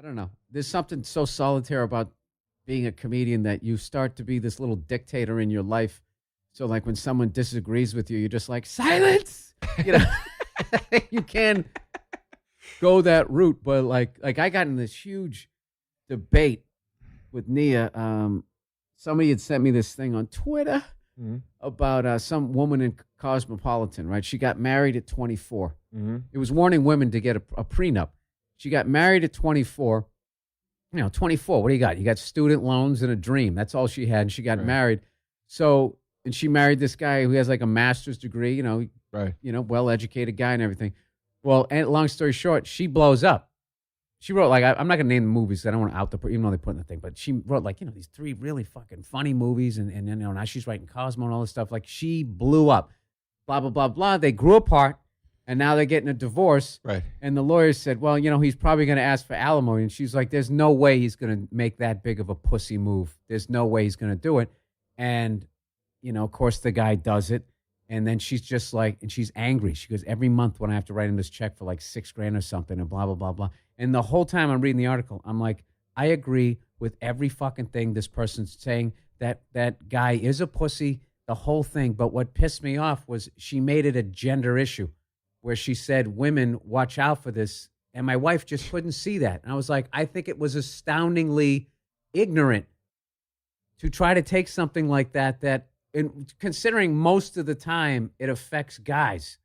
don't know. There's something so solitary about being a comedian that you start to be this little dictator in your life. So like when someone disagrees with you, you're just like, silence. You know, you can go that route. But like I got in this huge debate with Nia. Somebody had sent me this thing on Twitter about some woman in Cosmopolitan, right? She got married at 24. It was warning women to get a prenup. She got married at 24. 24, what do you got? You got student loans and a dream. That's all she had. And she got married. So, and she married this guy who has like a master's degree, well-educated guy and everything. Well, and long story short, she blows up. She wrote I'm not going to name the movies. I don't want to out the, even though they put in the thing, but she wrote these 3 really fucking funny movies. And now she's writing Cosmo and all this stuff. Like she blew up, blah, blah, blah, blah. They grew apart. And now they're getting a divorce. Right. And the lawyer said, well, he's probably going to ask for alimony. And she's like, there's no way he's going to make that big of a pussy move. There's no way he's going to do it. And, of course, the guy does it. And then she's just like, and she's angry. She goes, every month when I have to write him this check for like $6,000 or something and blah, blah, blah, blah. And the whole time I'm reading the article, I'm like, I agree with every fucking thing this person's saying. That guy is a pussy, the whole thing. But what pissed me off was she made it a gender issue, where she said, women, watch out for this. And my wife just couldn't see that. And I was like, I think it was astoundingly ignorant to try to take something like that, considering most of the time it affects guys.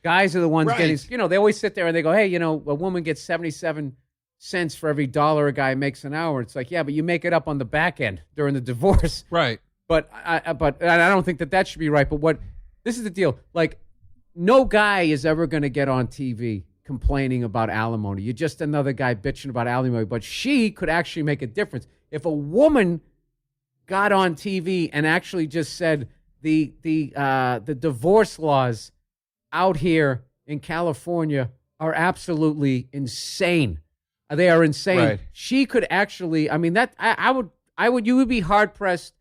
Guys are the ones getting, they always sit there and they go, hey, a woman gets 77 cents for every dollar a guy makes an hour. It's like, yeah, but you make it up on the back end during the divorce. Right. But I don't think that should be right. But this is the deal. Like, no guy is ever going to get on TV complaining about alimony. You're just another guy bitching about alimony. But she could actually make a difference. If a woman got on TV and actually just said the divorce laws out here in California are absolutely insane. They are insane. Right. She could actually, you would be hard pressed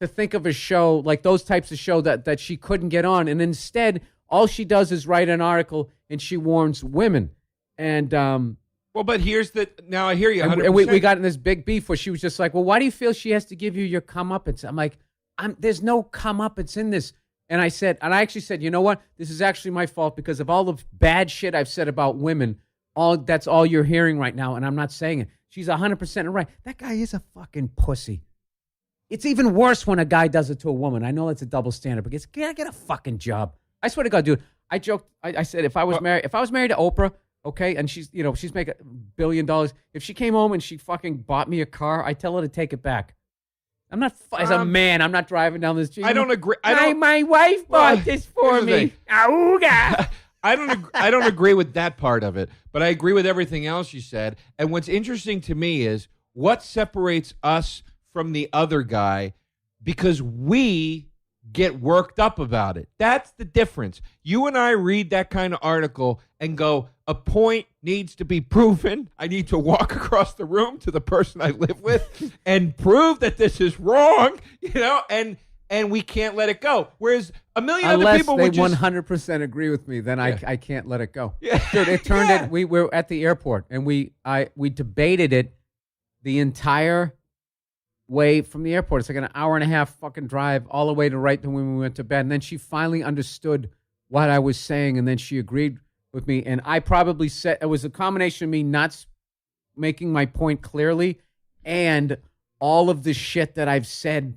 to think of a show like those types of show that she couldn't get on. And instead, all she does is write an article and she warns women. And but here's now I hear you. 100%. And we got in this big beef where she was just like, well, why do you feel she has to give you your comeuppance? I'm like, there's no comeuppance in this. And I actually said, you know what? This is actually my fault because of all the bad shit I've said about women. That's all you're hearing right now. And I'm not saying it. She's 100% right. That guy is a fucking pussy. It's even worse when a guy does it to a woman. I know that's a double standard, but get a fucking job. I swear to God, dude. I joked. I said if I was married to Oprah, okay, and she's making $1 billion. If she came home and she fucking bought me a car, I tell her to take it back. I'm not as a man. I'm not driving down this street. I don't agree. My wife bought this for me. Auga. I don't agree with that part of it, but I agree with everything else you said. And what's interesting to me is what separates us from the other guy, because we get worked up about it. That's the difference. You and I read that kind of article and go, a point needs to be proven. I need to walk across the room to the person I live with and prove that this is wrong, and we can't let it go. Whereas a million other people would just... Unless they 100% agree with me, then I can't let it go. Yeah. Dude, it turned it. We were at the airport and we debated it the entire way from the airport. It's like an hour and a half fucking drive all the way to right to when we went to bed. And then she finally understood what I was saying, and then she agreed with me. And I probably said it was a combination of me not making my point clearly and all of the shit that I've said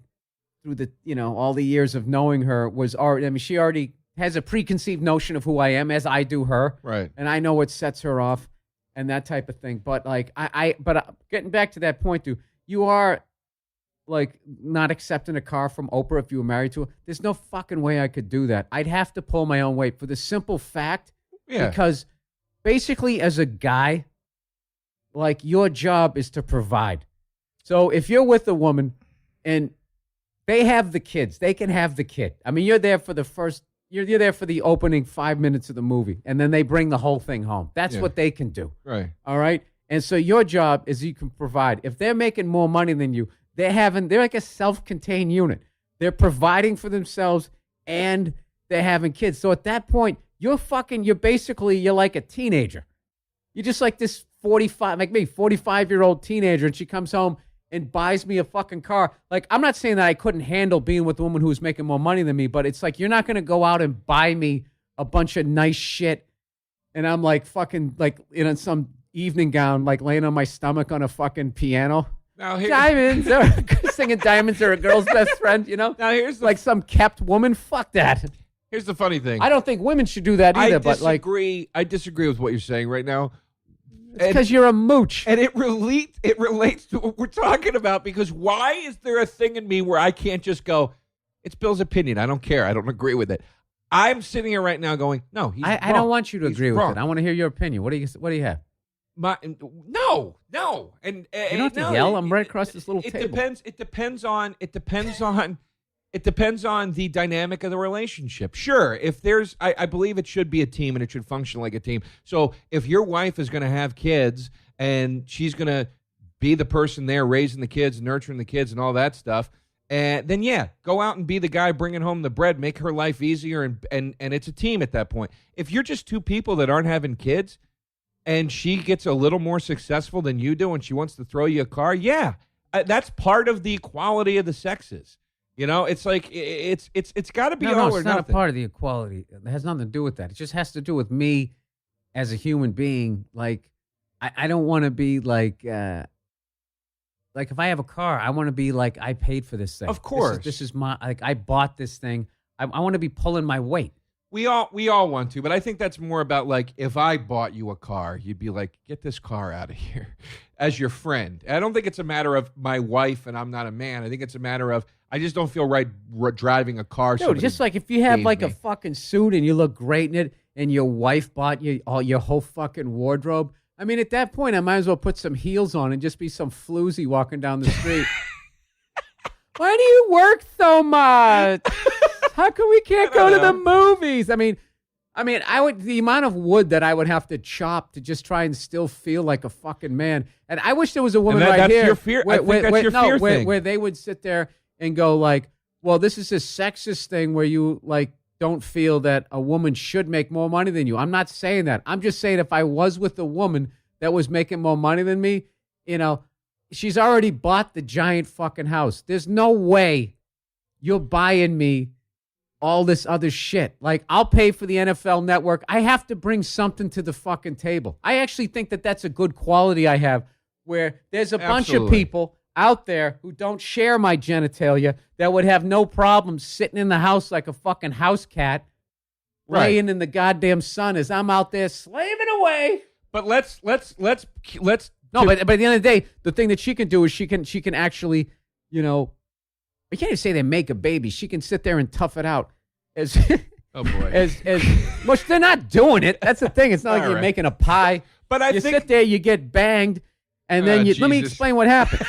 through the, all the years of knowing her was already, she already has a preconceived notion of who I am, as I do her. Right. And I know what sets her off and that type of thing. But like, but getting back to that point, dude, you are like not accepting a car from Oprah if you were married to her. There's no fucking way I could do that. I'd have to pull my own weight for the simple fact, because basically as a guy, like your job is to provide. So if you're with a woman and they have the kids, they can have the kid. I mean, you're there for the first, you're there for the opening 5 minutes of the movie, and then they bring the whole thing home. That's what they can do. Right. All right. And so your job is you can provide. If they're making more money than you, they're like a self-contained unit. They're providing for themselves and they're having kids. So at that point, you're like a teenager. You're just like this 45, like me, 45-year-old teenager, and she comes home and buys me a fucking car. Like, I'm not saying that I couldn't handle being with a woman who was making more money than me, but it's like, you're not going to go out and buy me a bunch of nice shit. And I'm like fucking like in some evening gown, like laying on my stomach on a fucking piano. Now Diamonds, singing Diamonds Are a Girl's Best Friend, you know? Now here's like some kept woman. Fuck that. Here's the funny thing. I don't think women should do that either, but like. I disagree with what you're saying right now. Because you're a mooch. And it relates to what we're talking about, because why is there a thing in me where I can't just go, it's Bill's opinion, I don't care, I don't agree with it. I'm sitting here right now going, no, he's wrong. I don't want you to He's agree wrong. with it. I want to hear your opinion. What do you have? No. And you don't have to yell. I'm right across this little table. It depends on the dynamic of the relationship. Sure, if there's, I believe it should be a team and it should function like a team. So if your wife is going to have kids and she's going to be the person there raising the kids, nurturing the kids and all that stuff, then yeah, go out and be the guy bringing home the bread, make her life easier, and it's a team at that point. If you're just two people that aren't having kids and she gets a little more successful than you do and she wants to throw you a car, yeah, that's part of the equality of the sexes. You know, it's like it's got to be all or nothing. It's not a part of the equality. It has nothing to do with that. It just has to do with me as a human being. Like, I don't want to be like if I have a car, I want to be like, I paid for this thing. Of course, this is my, like, I bought this thing. I want to be pulling my weight. We all want to, but I think that's more about like, if I bought you a car, you'd be like, get this car out of here, as your friend. I don't think it's a matter of my wife and I'm not a man. I think it's a matter of, I just don't feel right driving a car. Dude, just like if you have like a fucking suit and you look great in it and your wife bought you your whole fucking wardrobe. I mean, at that point, I might as well put some heels on and just be some floozy walking down the street. Why do you work so much? How come we can't go to the movies? I mean, the amount of wood that I would have to chop to just try and still feel like a fucking man. And I wish there was a woman that's here. Your fear. I think that's your fear thing. Where they would sit there and go like, well, this is a sexist thing where you like don't feel that a woman should make more money than you. I'm not saying that. I'm just saying if I was with a woman that was making more money than me, you know, she's already bought the giant fucking house. There's no way you're buying me all this other shit. Like, I'll pay for the NFL Network. I have to bring something to the fucking table. I actually think that that's a good quality I have, where there's a bunch of people out there who don't share my genitalia that would have no problem sitting in the house like a fucking house cat, laying in the goddamn sun as I'm out there slaving away. But let's no, but at the end of the day, the thing that she can do is she can actually, you know, I can't even say they make a baby. She can sit there and tough it out. As oh boy, as much they're not doing it. That's the thing. It's not like you're making a pie. But you sit there, you get banged, and then let me explain what happens.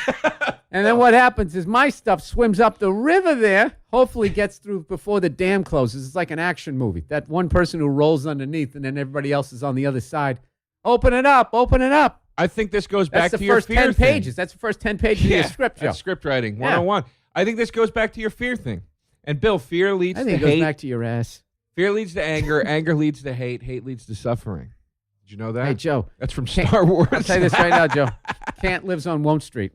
And then what happens is my stuff swims up the river there, hopefully gets through before the dam closes. It's like an action movie. That one person who rolls underneath, and then everybody else is on the other side. Open it up. I think this goes back to your first 10 pages. That's the first 10 pages of your script, Joe. That's script writing 101. I think this goes back to your fear thing. And Bill, fear leads to hate. I think it goes back to your ass. Fear leads to anger. Anger leads to hate. Hate leads to suffering. Did you know that? Hey, Joe. That's from Star Wars. I'll tell you this right now, Joe. Kant lives on Won't Street.